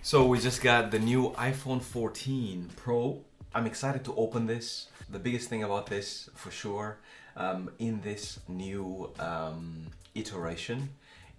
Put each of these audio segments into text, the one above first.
So we just got the new iPhone 14 Pro. I'm excited to open this. The biggest thing about this, for sure, in this new iteration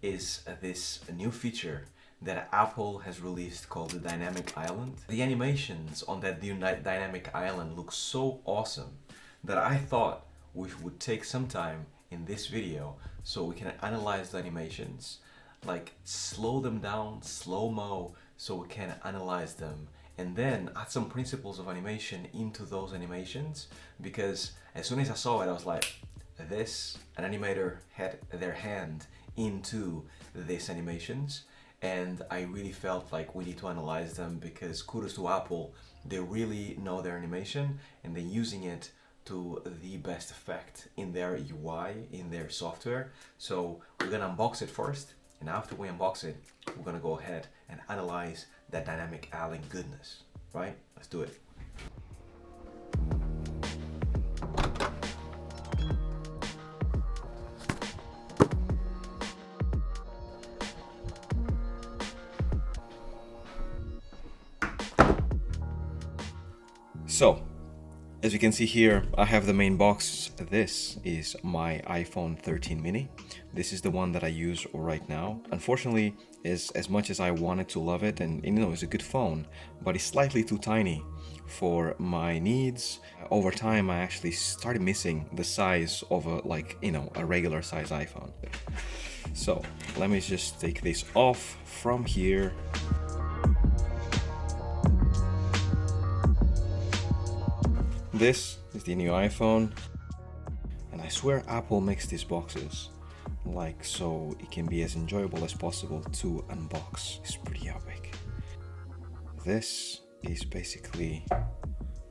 is this new feature that Apple has released called the Dynamic Island. The animations on that new Dynamic Island look so awesome that I thought we would take some time in this video so we can analyze the animations, like slow them down, slow-mo, so we can analyze them and then add some principles of animation into those animations, because as soon as I saw it I was like, this, an animator had their hand into these animations, and I really felt like we need to analyze them because kudos to Apple, they really know their animation and they're using it to the best effect in their UI, in their software. So we're gonna unbox it first, and after we unbox it, we're gonna go ahead and analyze that Dynamic Island goodness, right? Let's do it. So, as you can see here, I have the main box. This is my iPhone 13 mini. This is the one that I use right now. Unfortunately, as much as I wanted to love it, and you know, it's a good phone, but it's slightly too tiny for my needs. Over time, I actually started missing the size of a regular size iPhone. So let me just take this off from here. This is the new iPhone, and I swear Apple makes these boxes like so it can be as enjoyable as possible to unbox. It's pretty epic. This is basically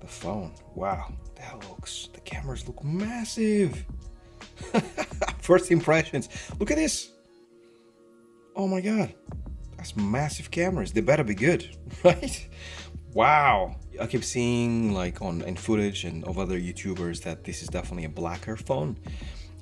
the phone. Wow, the cameras look massive. First impressions, look at this. Oh my god, that's massive cameras. They better be good, right? Wow. I keep seeing in footage and of other YouTubers that this is definitely a blacker phone.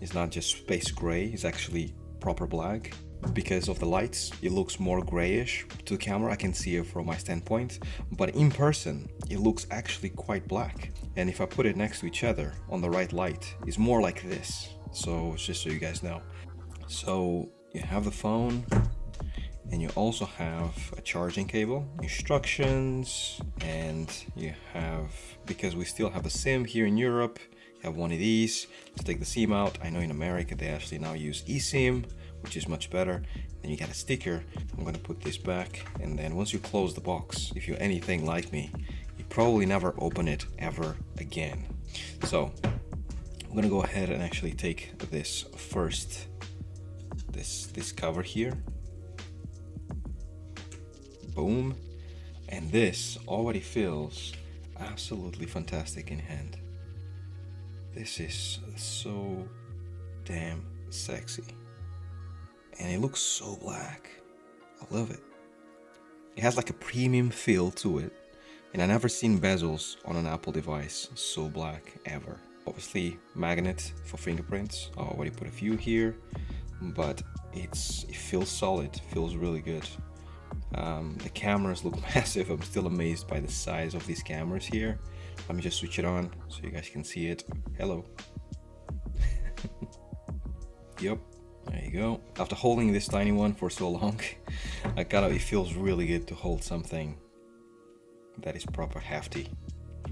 It's not just space gray, it's actually proper black. Because of the lights, it looks more grayish to the camera. I can see it from my standpoint, but in person, it looks actually quite black. And if I put it next to each other on the right light, it's more like this. So just so you guys know. So you have the phone, and you also have a charging cable, instructions, and you have, because we still have a SIM here in Europe, you have one of these to take the SIM out. I know in America they actually now use eSIM, which is much better. Then you get a sticker. I'm gonna put this back, and then once you close the box, if you're anything like me, you probably never open it ever again. So I'm gonna go ahead and actually take this first, this cover here. Boom, and this already feels absolutely fantastic in hand. This is so damn sexy, and it looks so black. I love it. It has like a premium feel to it, and I never seen bezels on an Apple device so black ever. Obviously magnet for fingerprints. I already put a few here, but it feels solid, feels really good. The cameras look massive. I'm still amazed by the size of these cameras here. Let me just switch it on so you guys can see it. Hello. Yep, there you go. After holding this tiny one for so long, it feels really good to hold something that is proper hefty.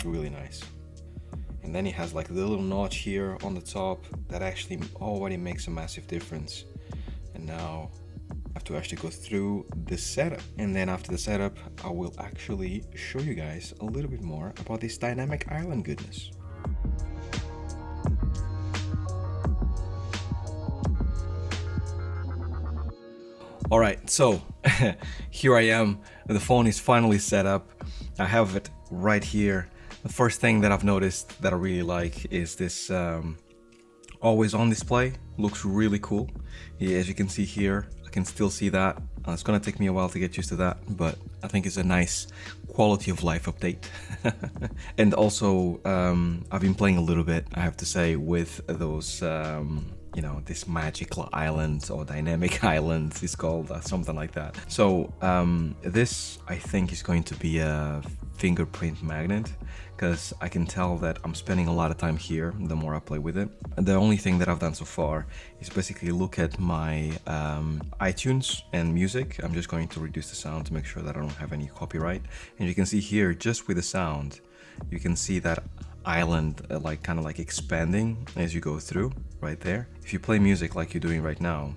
Really nice. And then it has like the little notch here on the top that actually already makes a massive difference. And now I have to actually go through this setup, and then after the setup I will actually show you guys a little bit more about this Dynamic Island goodness. Alright, so here I am. The phone is finally set up. I have it right here. The first thing that I've noticed that I really like is this always on display. Looks really cool. Yeah, as you can see here, I can still see that. It's gonna take me a while to get used to that, but I think it's a nice quality of life update. And also, I've been playing a little bit, I have to say, with those, you know, this magical island or dynamic island is called, something like that. So this, I think, is going to be a fingerprint magnet, because I can tell that I'm spending a lot of time here the more I play with it. And the only thing that I've done so far is basically look at my iTunes and music. I'm just going to reduce the sound to make sure that I don't have any copyright. And you can see here, just with the sound, you can see that island like kind of like expanding as you go through right there. If you play music like you're doing right now,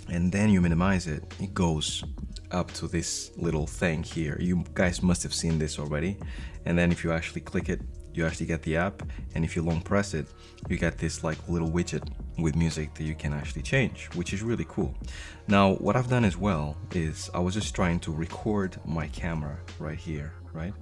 and then you minimize it, it goes up to this little thing here. You guys must have seen this already. And then if you actually click it, you actually get the app. And if you long press it, you get this like little widget with music that you can actually change, which is really cool. Now, what I've done as well is I was just trying to record my camera right here, right?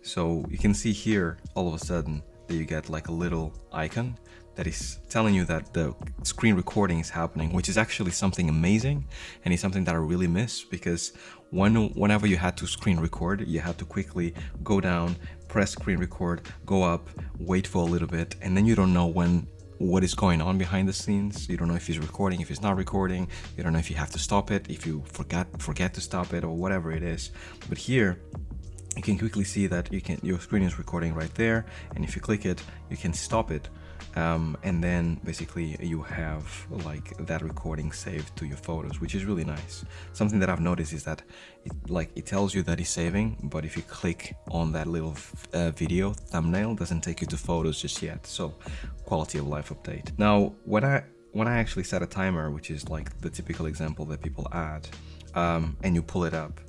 So you can see here, all of a sudden, that you get like a little icon that is telling you that the screen recording is happening, which is actually something amazing, and it's something that I really miss, because whenever you had to screen record, you had to quickly go down, press screen record, go up, wait for a little bit, and then you don't know what is going on behind the scenes. You don't know if he's recording, if he's not recording. You don't know if you have to stop it, if you forget to stop it, or whatever it is. But here, you can quickly see that your screen is recording right there, and if you click it, you can stop it, and then basically you have like that recording saved to your photos, which is really nice. Something that I've noticed is that it tells you that it's saving, but if you click on that little video thumbnail, it doesn't take you to photos just yet. So quality of life update. Now, when I actually set a timer, which is like the typical example that people add, and you pull it up,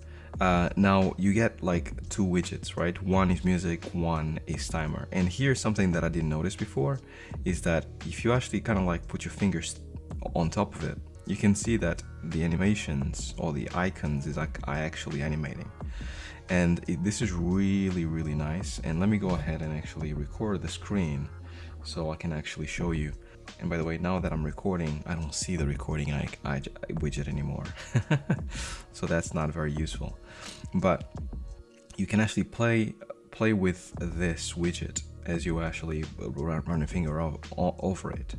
now you get like two widgets, right? One is music, one is timer. And here's something that I didn't notice before, is that if you actually kind of like put your fingers on top of it, you can see that the animations or the icons is like actually animating. And this is really, really nice. And let me go ahead and actually record the screen so I can actually show you. And by the way, now that I'm recording, I don't see the recording widget anymore. So that's not very useful. But you can actually play with this widget as you actually run your finger over it.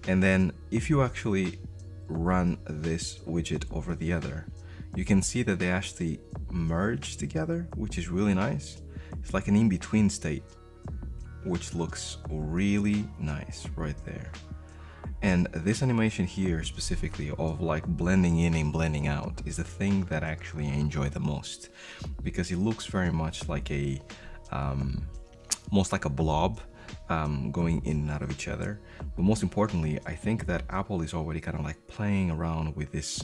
And then if you actually run this widget over the other, you can see that they actually merge together, which is really nice. It's like an in-between state, which looks really nice right there. And this animation here specifically of like blending in and blending out is the thing that actually I enjoy the most, because it looks very much like a most like a blob going in and out of each other. But most importantly, I think that Apple is already kind of like playing around with this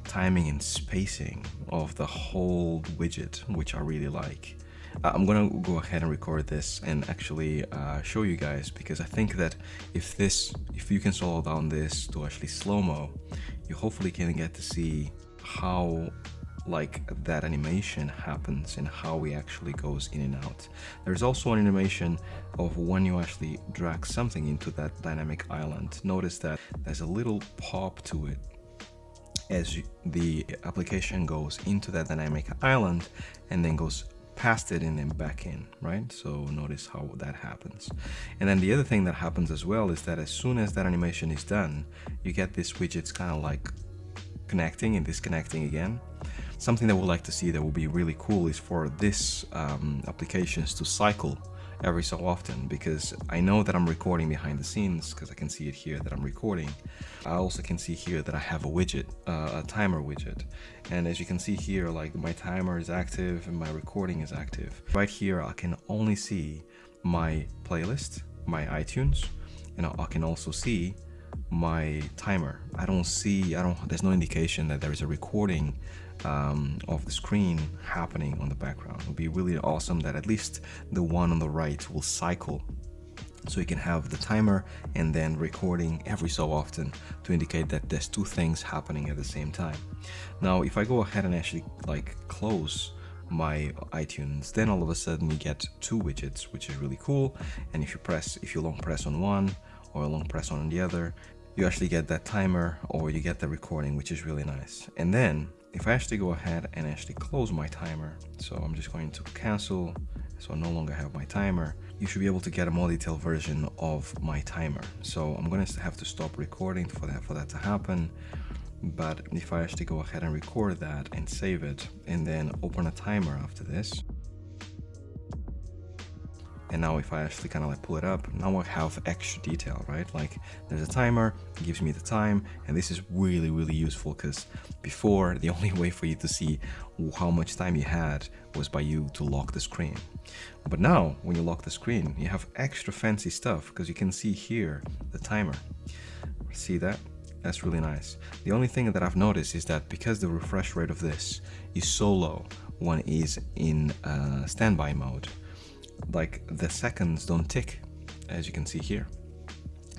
timing and spacing of the whole widget, which I really like. I'm gonna go ahead and record this and actually show you guys, because I think that if you can slow down this to actually slow-mo, you hopefully can get to see how like that animation happens and how it actually goes in and out. There's also an animation of when you actually drag something into that dynamic island. Notice that there's a little pop to it as the application goes into that dynamic island and then goes past it and then back in, right? So notice how that happens. And then the other thing that happens as well is that as soon as that animation is done, you get these widgets kind of like connecting and disconnecting again. Something that we'd like to see that will be really cool is for this applications to cycle every so often, because I know that I'm recording behind the scenes because I can see it here that I'm recording. I also can see here that I have a widget, a timer widget. And as you can see here, like my timer is active and my recording is active. Right here, I can only see my playlist, my iTunes, and I can also see my timer. There's no indication that there is a recording of the screen happening on the background. It would be really awesome that at least the one on the right will cycle, so you can have the timer and then recording every so often to indicate that there's two things happening at the same time. Now, if I go ahead and actually like close my iTunes, then all of a sudden you get two widgets, which is really cool. And if you long press on one or long press on the other, you actually get that timer or you get the recording, which is really nice. And then if I actually go ahead and actually close my timer, so I'm just going to cancel, so I no longer have my timer, you should be able to get a more detailed version of my timer. So I'm going to have to stop recording for that to happen. But if I actually go ahead and record that and save it and then open a timer after this, and now if I actually kind of like pull it up, now I have extra detail, right? Like there's a timer, it gives me the time, and this is really, really useful because before the only way for you to see how much time you had was by you to lock the screen. But now when you lock the screen, you have extra fancy stuff because you can see here the timer. See that? That's really nice. The only thing that I've noticed is that because the refresh rate of this is so low when it is in standby mode, like the seconds don't tick, as you can see here.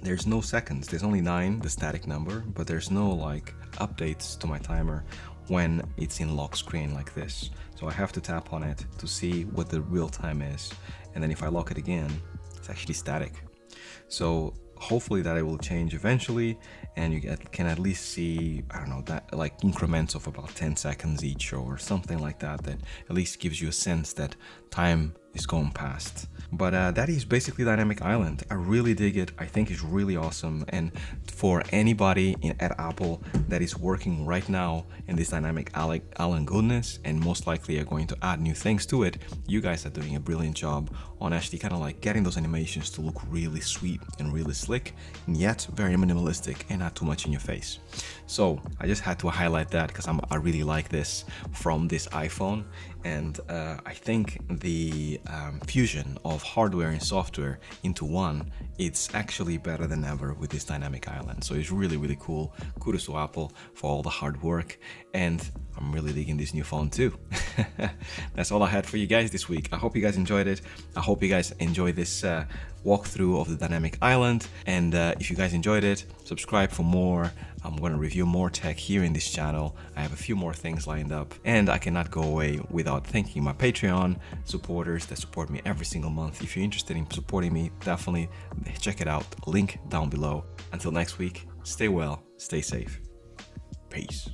There's no seconds, there's only 9, the static number, but there's no like updates to my timer when it's in lock screen like this. So I have to tap on it to see what the real time is, and then if I lock it again, it's actually static. So hopefully that it will change eventually, and you can at least see, I don't know, that like increments of about 10 seconds each or something like that, that at least gives you a sense that time is going past. But that is basically Dynamic Island. I really dig it. I think it's really awesome, and for anybody at Apple that is working right now in this Dynamic Island goodness and most likely are going to add new things to it, you guys are doing a brilliant job on actually kind of like getting those animations to look really sweet and really slick, and yet very minimalistic and not too much in your face. So I just had to highlight that because I really like this from this iPhone, and I think the fusion of hardware and software into one, it's actually better than ever with this Dynamic Island. So it's really, really cool. Kudos to Apple for all the hard work, and I'm really digging this new phone too. That's all I had for you guys this week. I hope you guys enjoyed it. I hope you guys enjoyed this walkthrough of the Dynamic Island, and if you guys enjoyed it, subscribe for more. I'm going to review more tech here in this channel. I have a few more things lined up, and I cannot go away without thanking my Patreon supporters that support me every single month. If you're interested in supporting me, definitely check it out. Link down below. Until next week, stay well, stay safe. Peace.